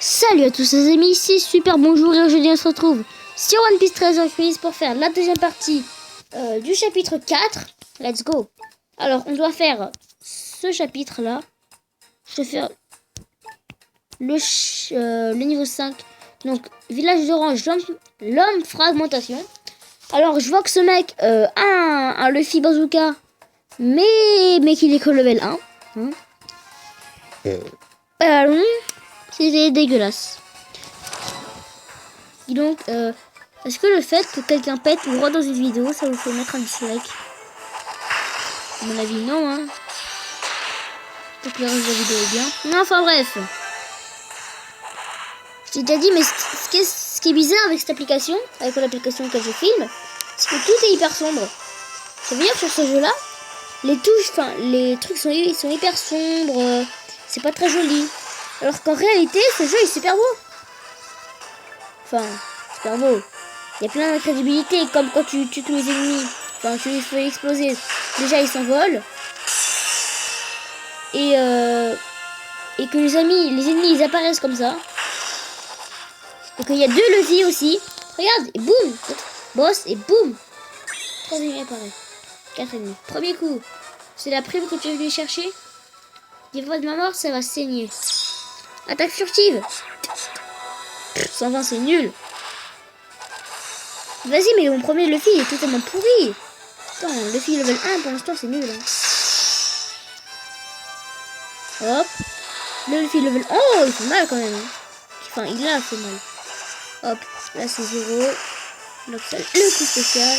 Salut à tous les amis, ici Super Bonjour et aujourd'hui on se retrouve sur One Piece Treasure Quiz pour faire la deuxième partie du chapitre 4. Let's go. Alors on doit faire ce chapitre là. Je vais faire le niveau 5. Donc village d'Orange, l'homme fragmentation. Alors je vois que ce mec a un Luffy bazooka mais qu'il est que level 1. C'est dégueulasse. Et donc, est-ce que le fait que quelqu'un pète ou roi dans une vidéo, ça vous fait mettre un dislike? À mon avis, non, hein. Pour que le reste de la vidéo est bien. Non, enfin bref. Je t'ai déjà dit, mais ce qui est bizarre avec cette application, avec l'application que je filme, c'est que tout est hyper sombre. Ça veut dire que sur ce jeu-là, les touches, enfin, les trucs sont hyper sombres. C'est pas très joli. Alors qu'en réalité, ce jeu est super beau. Enfin, super beau. Il y a plein d'incrédibilité, comme quand tu tues tous les ennemis. Enfin, tu les fais exploser. Déjà, ils s'envolent. Et que les ennemis, ils apparaissent comme ça. Donc, il y a 2 leviers aussi. Regarde, et boum. Boss, et boum. 3 ennemis apparaissent. 4 ennemis. Premier coup. C'est la prime que tu es venu chercher. Dis-moi de ma mort, ça va saigner. Attaque furtive. 120, c'est nul. Vas-y, mais mon premier Luffy est totalement pourri. Attends, Luffy level 1 pour l'instant c'est nul. Hein. Hop. Le Luffy level... Oh, il fait mal quand même. Hein. Enfin, il a fait mal. Hop, là c'est 0. Donc ça, le coup spécial.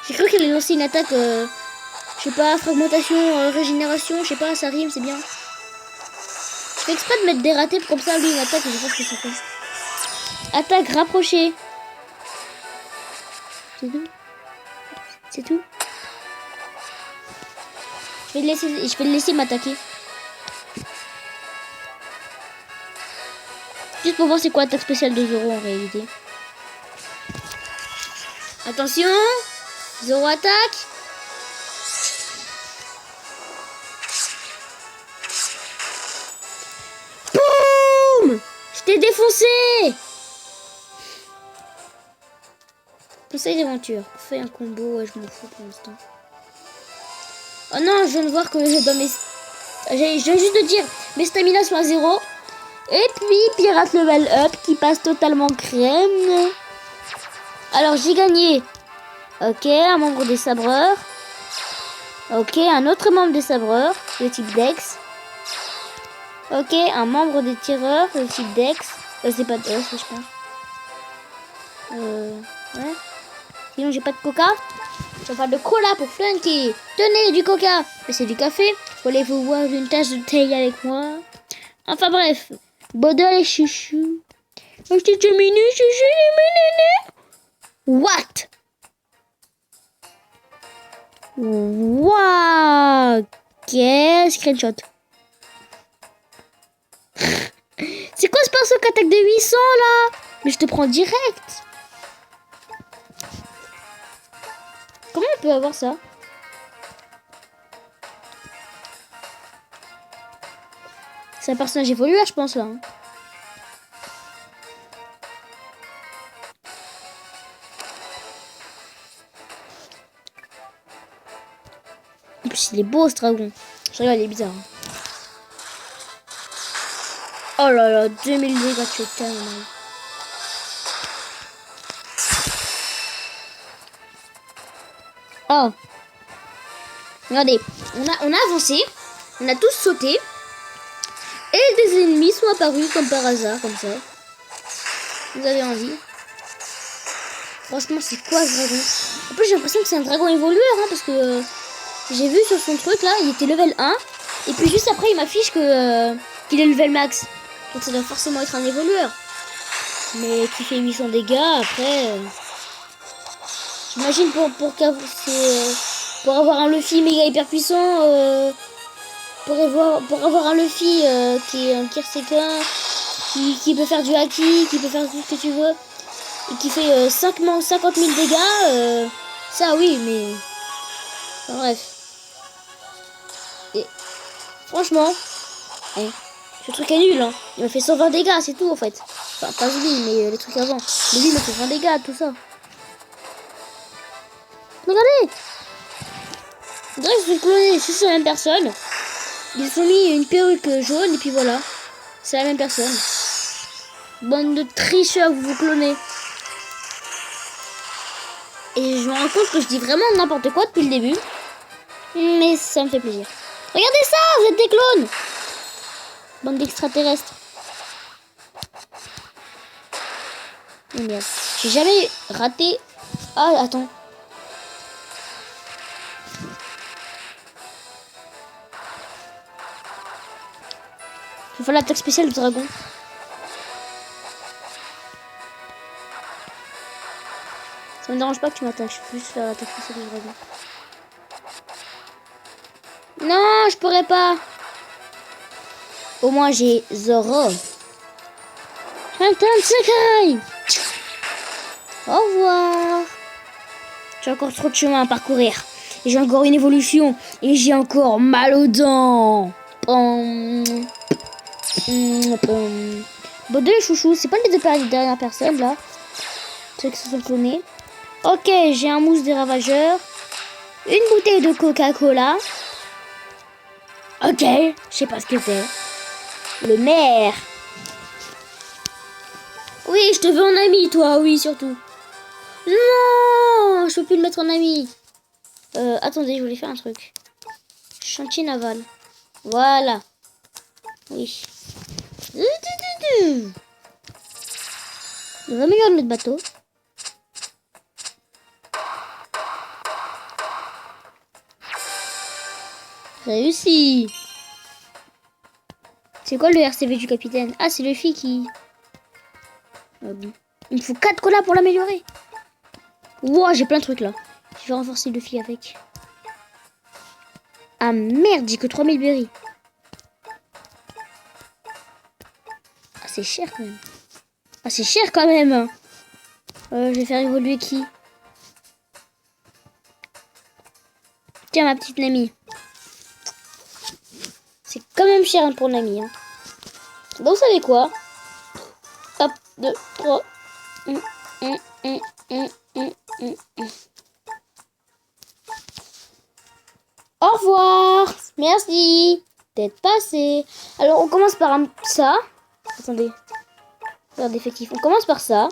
J'ai cru qu'il allait lancer une attaque, je sais pas, fragmentation, régénération, je sais pas, ça rime, c'est bien. Je fais exprès de mettre des ratés comme ça, lui, une attaque, et je sais pas ce que ça fait. Attaque rapprochée. C'est tout. C'est tout. Je vais le laisser m'attaquer. Juste pour voir c'est quoi l'attaque spéciale de Zoro en réalité. Attention. Zoro attaque. Boum. Je t'ai défoncé. Conseil d'aventure. Fais un combo, ouais, je m'en fous pour l'instant. Oh non, je viens de voir que dans mes... Je viens juste de dire, mes stamina sont à 0. Et puis, pirate level up qui passe totalement crème. Alors, j'ai gagné. Ok, un membre des sabreurs. Ok, un autre membre des sabreurs, de type Dex. Ok, un membre des tireurs, de type Dex. C'est pas Dex, je pense. Ouais. Sinon, j'ai pas de coca. Je vais faire de cola pour Flunky. Tenez, du coca. Mais c'est du café. Voulez-vous boire une tasse de thé avec moi? Enfin bref. Bodol et chouchou. Un petit chouminou, chouchou, what? Waouh. Quel screenshot. C'est quoi ce perso qui attaque de 800 là? Mais je te prends direct. Comment on peut avoir ça? C'est un personnage évolué, je pense, là. Hein. En plus, il est beau, ce dragon. Je regarde, il est bizarre. Hein. Oh là là, 2000 dégâts, tu es tellement mal. Oh. Regardez, on a avancé. On a tous sauté. Et des ennemis sont apparus comme par hasard, comme ça. Vous avez envie. Franchement, c'est quoi ce dragon? En plus, j'ai l'impression que c'est un dragon évolueur, hein, parce que j'ai vu sur son truc, là, il était level 1. Et puis juste après, il m'affiche que qu'il est level max. Donc ça doit forcément être un évolueur. Mais qui fait 800 dégâts, après... J'imagine pour avoir un Luffy méga hyper puissant... Pour avoir un Luffy qui est un Kirsekin, qui peut faire du haki, qui peut faire tout ce que tu veux, et qui fait 50 000 dégâts, ça oui, mais... Enfin, bref. Et franchement, je Ce truc est nul, hein. Il m'a fait 120 dégâts, c'est tout en fait. Enfin, pas lui, mais les trucs avant. Mais lui, il m'a fait 20 dégâts, tout ça. Regardez! On dirait que je suis cloné, c'est la même personne. Ils se sont mis une perruque jaune et puis voilà. C'est la même personne. Bande de tricheurs, vous vous clonez. Et je me rends compte que je dis vraiment n'importe quoi depuis le début. Mais ça me fait plaisir. Regardez ça, vous êtes des clones! Bande d'extraterrestres. Oh merde. J'ai jamais raté... Ah, attends. Je vais faire l'attaque spéciale du dragon. Ça me dérange pas que tu m'attaques. Je peux juste faire l'attaque spéciale du dragon. Non, je pourrais pas. Au moins j'ai Zoro. Au revoir. J'ai encore trop de chemin à parcourir. Et j'ai encore une évolution. Et j'ai encore mal aux dents. Bon, deux chouchous. C'est pas les deux dernières personnes là. Ceux qui se sont clonés. Ok, j'ai un mousse des ravageurs. Une bouteille de Coca-Cola. Ok, je sais pas ce que c'est. Le maire. Oui, je te veux en ami, toi, oui, surtout. Non, je peux plus le mettre en ami. Attendez, je voulais faire un truc. Chantier naval. Voilà. Oui. Il va améliorer notre bateau. Réussi. C'est quoi le RCV du capitaine? Ah, c'est le Luffy qui... bon. Il me faut 4 colas pour l'améliorer. Wow, j'ai plein de trucs là. Je vais renforcer le Luffy avec. Ah merde, j'ai que 3000 berries. Ah, c'est cher quand même. Ah, c'est cher quand même. Je vais faire évoluer qui? Tiens, ma petite Nami. C'est quand même cher pour Nami. Hein. Bon, vous savez quoi? Hop, 2, 3. Au revoir. Merci d'être passé. Alors, on commence par ça. Attendez. Regarde effectif. On commence par ça.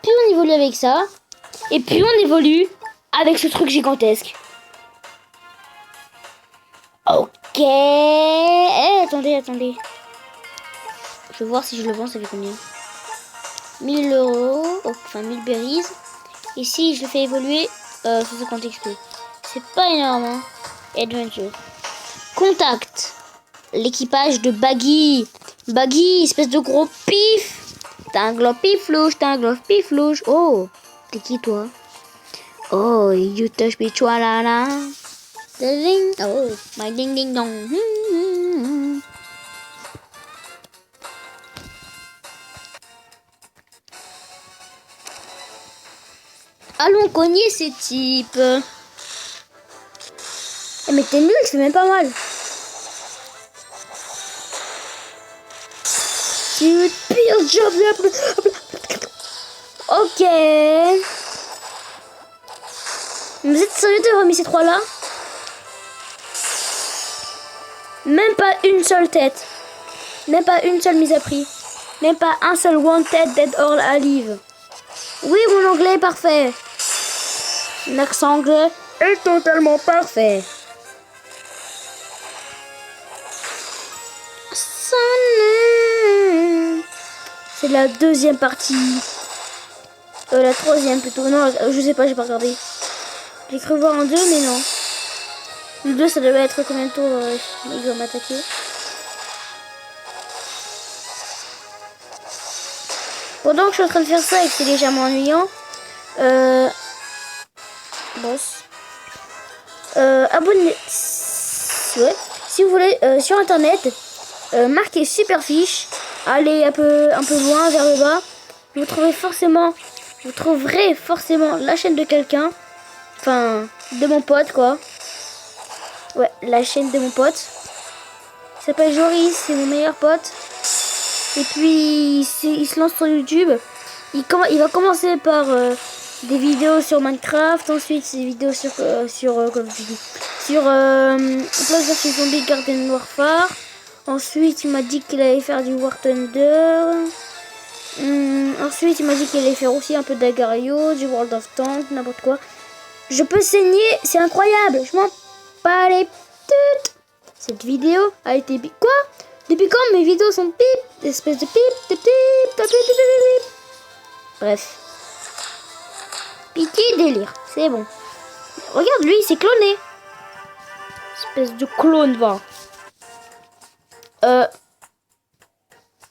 Puis on évolue avec ça. Et puis on évolue avec ce truc gigantesque. Ok. Attendez. Je vais voir si je le vends, ça fait combien. 1000 euros. Enfin, 1000 berries. Et si je le fais évoluer, 150 XP. C'est pas énorme, hein. Adventure. Contact. L'équipage de Baggy. Baggy, espèce de gros pif. T'as un glove piflouche. Oh, t'es qui toi? Oh, you touch me, choualala. Oh, my ding ding dong. Allons cogner ces types. Mais t'es nul, c'est même pas mal. C'est le pire job de la... Ok. Vous êtes sérieux d'avoir mis ces trois là? Même pas une seule tête. Même pas une seule mise à prix. Même pas un seul wanted dead or alive. Oui, mon anglais est parfait. L'accent anglais est totalement parfait. C'est la deuxième partie. La troisième plutôt. Non, je sais pas, j'ai pas regardé. J'ai cru voir un 2, mais non. Le 2, ça devait être combien de tours il va m'attaquer. Pendant que je suis en train de faire ça et que c'est légèrement ennuyant, boss. Abonnez. Ouais. Si vous voulez, sur internet, marquez Superfiche. Allez un peu loin vers le bas. Vous trouverez forcément la chaîne de quelqu'un. Enfin, de mon pote quoi. Ouais, la chaîne de mon pote. qui s'appelle Joris, c'est mon meilleur pote. Et puis il se lance sur YouTube. Il va commencer par des vidéos sur Minecraft, ensuite des vidéos comme je dis, sur Plants vs Zombies Garden Warfare. Ensuite il m'a dit qu'il allait faire du War Thunder. Ensuite il m'a dit qu'il allait faire aussi un peu d'Agario, du World of Tanks, n'importe quoi. Je peux saigner, c'est incroyable, je m'en bats les putes. Cette vidéo a été quoi? Depuis quand mes vidéos sont pip, espèce de pip, de pip, de pip, de pip, pip. Bref. Pitié délire, c'est bon. Regarde lui, il s'est cloné. Espèce de clone, va.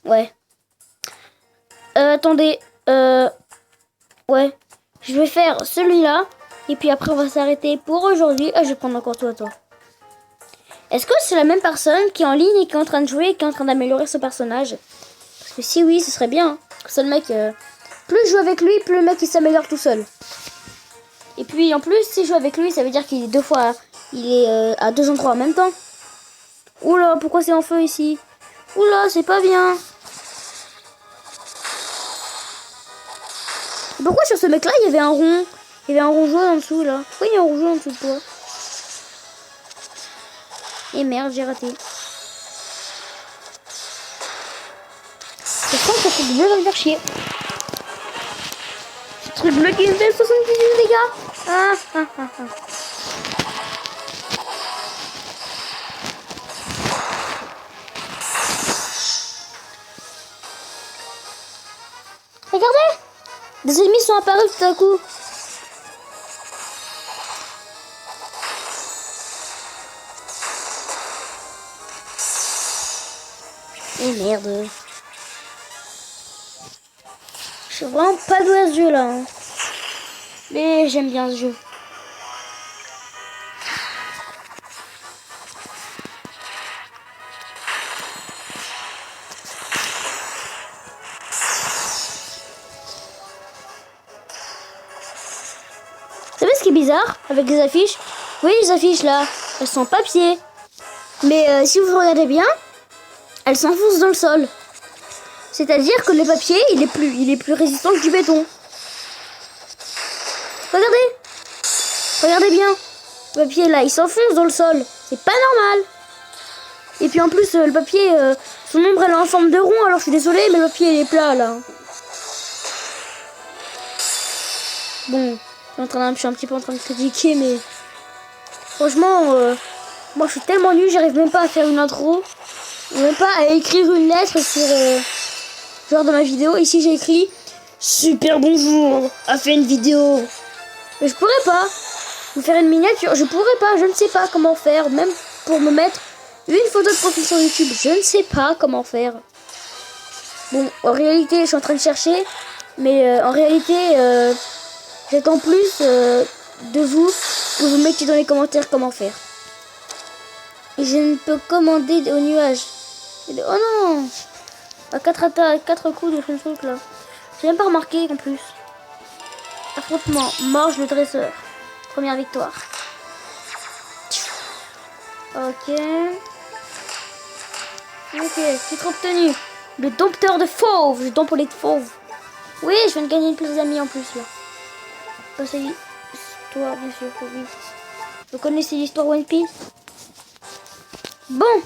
Ouais. Attendez. Ouais. Je vais faire celui-là. Et puis après, on va s'arrêter pour aujourd'hui. Je vais prendre encore toi. Est-ce que c'est la même personne qui est en ligne et qui est en train de jouer et qui est en train d'améliorer ce personnage? Parce que si oui, ce serait bien. Hein. C'est le mec... plus je joue avec lui, plus le mec il s'améliore tout seul. Et puis en plus, si je joue avec lui, ça veut dire qu'il est deux fois... Il est à deux endroits en même temps. Oula, pourquoi c'est en feu ici? Oula, c'est pas bien. Pourquoi sur ce mec-là, il y avait un rond? Il y avait un rond jaune en dessous, là. Pourquoi il y a un rond jaune en dessous de toi? Et merde, j'ai raté. C'est quoi ce truc bleu va me faire chier? Ce truc bleu qui me fait 78 dégâts. Regardez! Des ennemis sont apparus tout à coup. Et merde. Je suis vraiment pas doué à ce jeu là. Hein. Mais j'aime bien ce jeu. Vous savez ce qui est bizarre avec les affiches? Vous voyez les affiches là? Elles sont en papier. Mais si vous regardez bien, elles s'enfoncent dans le sol. C'est-à-dire que le papier, il est plus résistant que du béton. Regardez. Regardez bien. Le papier là, il s'enfonce dans le sol. C'est pas normal. Et puis en plus, le papier, son ombre elle est en forme de rond. Alors je suis désolée, mais le papier il est plat là. Bon, je suis un petit peu en train de critiquer, mais franchement, moi je suis tellement nul, j'arrive même pas à faire une intro. Même pas à écrire une lettre sur genre dans ma vidéo. Ici j'ai écrit super bonjour, a fait une vidéo. Mais je pourrais pas vous faire une miniature, je pourrais pas, je ne sais pas comment faire. Même pour me mettre une photo de profil sur YouTube, je ne sais pas comment faire. Bon, en réalité je suis en train de chercher, mais en réalité j'attends plus de vous que vous mettiez dans les commentaires comment faire. Et je ne peux commander au nuage. Oh non! À 4 coups de truc là. J'ai même pas remarqué en plus. Affrontement, Morge le dresseur. Première victoire. Ok. Ok, titre obtenu. Le dompteur de fauves. Je dompte les fauves. Oui, je viens de gagner une place d'amis en plus là. Passer l'histoire, bien sûr. Oui. Vous connaissez l'histoire One Piece? Bon.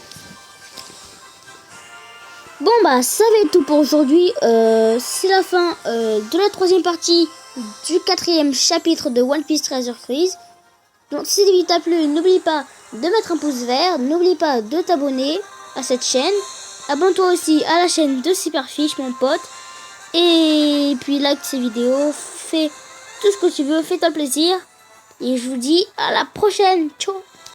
Bon bah ça va être tout pour aujourd'hui. C'est la fin de la 3e partie du 4e chapitre de One Piece Treasure Freeze. Donc si cette vidéo t'a plu, n'oublie pas de mettre un pouce vert, n'oublie pas de t'abonner à cette chaîne. Abonne-toi aussi à la chaîne de Superfish, mon pote. Et puis like ces vidéos, fais tout ce que tu veux, fais-toi plaisir. Et je vous dis à la prochaine. Ciao.